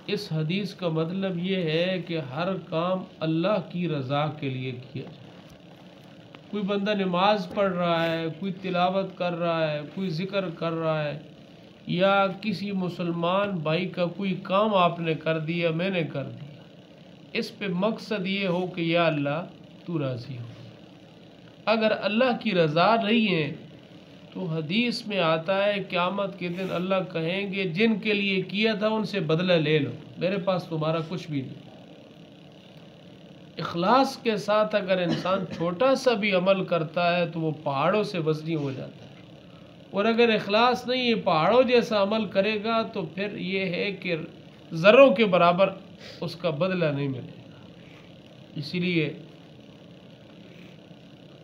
इस हदीस का मतलब ये है कि हर काम अल्लाह की रज़ा के लिए किया जाए। कोई बंदा नमाज पढ़ रहा है, कोई तिलावत कर रहा है, कोई ज़िक्र कर रहा है, या किसी मुसलमान भाई का कोई काम आपने कर दिया, मैंने कर दिया, इस पे मकसद ये हो कि या अल्लाह तू राज़ी हो। अगर अल्लाह की रज़ा नहीं है तो हदीस में आता है क़यामत के दिन अल्लाह कहेंगे जिनके लिए किया था उनसे बदला ले लो, मेरे पास तुम्हारा कुछ भी नहीं। इखलास के साथ अगर इंसान छोटा सा भी अमल करता है तो वो पहाड़ों से वज़नी हो जाता है, और अगर इखलास नहीं है पहाड़ों जैसा अमल करेगा तो फिर ये है कि ज़र्रों के बराबर उसका बदला नहीं मिलेगा। इसीलिए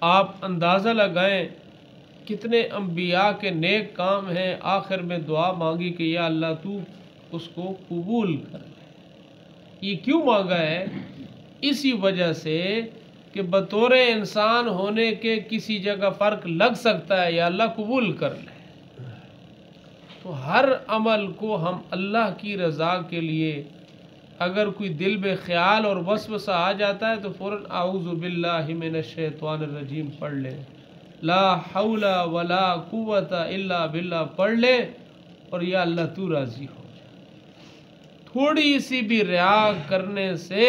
आप अंदाज़ा लगाएं कितने अम्बिया के नेक काम हैं, आखिर में दुआ मांगी कि या अल्लाह तू उसको कबूल कर ले। ये क्यों मांगा है? इसी वजह से कि बतौर इंसान होने के किसी जगह फ़र्क लग सकता है, या अल्लाह कबूल कर ले। तो हर अमल को हम अल्लाह की रज़ा के लिए, अगर कोई दिल में ख्याल और वसवसा आ जाता है तो फ़ौरन आऊज़ु बिल्लाहि मिनश शैतानिर रजीम पढ़ ले, ला हौला वला कुव्वता इल्ला बिल्लाह पढ़ ले, और या अल्लाह तू राज़ी हो जा। थोड़ी सी भी रिया करने से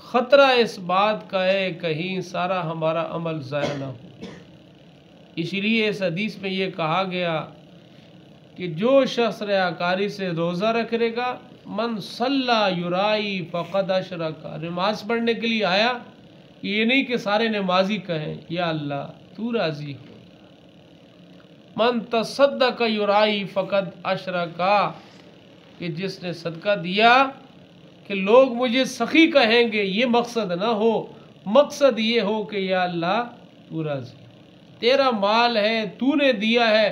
ख़तरा इस बात का है कहीं सारा हमारा अमल ज़ाया ना हो। इसलिए इस हदीस में ये कहा गया कि जो शख्स रियाकारी से रोज़ा रखेगा, मन सल्ला युराई फ़क़द अशरका, नमाज पढ़ने के लिए आया, ये नहीं कि सारे नमाजी कहें या अल्लाह तू राज़ी हो। मन तसद्दक़ युराई फ़क़द अशरका, कि जिसने सदका दिया कि लोग मुझे सखी कहेंगे, ये मकसद ना हो, मकसद ये हो कि या अल्लाह तू राज़ी, तेरा माल है, तूने दिया है,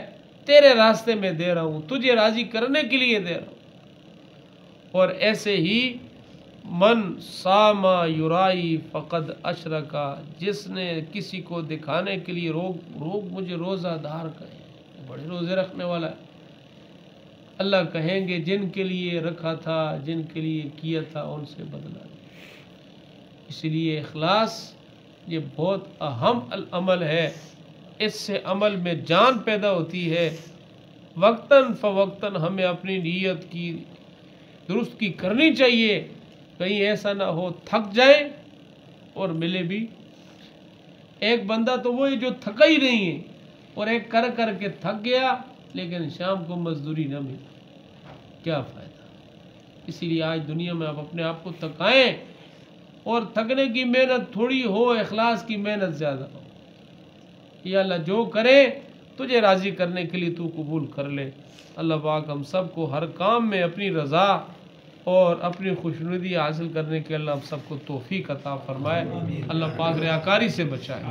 तेरे रास्ते में दे रहा हूँ, तुझे राज़ी करने के लिए दे रहा हूँ। और ऐसे ही मन सामा युराई फ़क़द अशरका, जिसने किसी को दिखाने के लिए रोग मुझे रोज़ादार कहे, बड़े रोज़े रखने वाला है, अल्लाह कहेंगे जिनके लिए रखा था, जिनके लिए किया था, उनसे बदला। इसलिए इखलास ये बहुत अहम अमल है, इससे अमल में जान पैदा होती है। वक्तन फ़वक्तन हमें अपनी नीयत की दुरुस्त की करनी चाहिए, कहीं ऐसा ना हो थक जाए और मिले भी। एक बंदा तो वो है जो थका ही नहीं है, और एक कर कर के थक गया लेकिन शाम को मजदूरी न मिली, क्या फ़ायदा। इसीलिए आज दुनिया में आप अपने आप को थकाएं, और थकने की मेहनत थोड़ी हो, इखलास की मेहनत ज़्यादा हो। या अल्लाह जो करे तुझे राज़ी करने के लिए तू कबूल कर ले। अल्लाह पाक हम सब को हर काम में अपनी रज़ा और अपनी खुशनुदी हासिल करने के अल्लाह हम सबको तौफीक अता फरमाए। अल्लाह पाक रियाकारी से बचाए।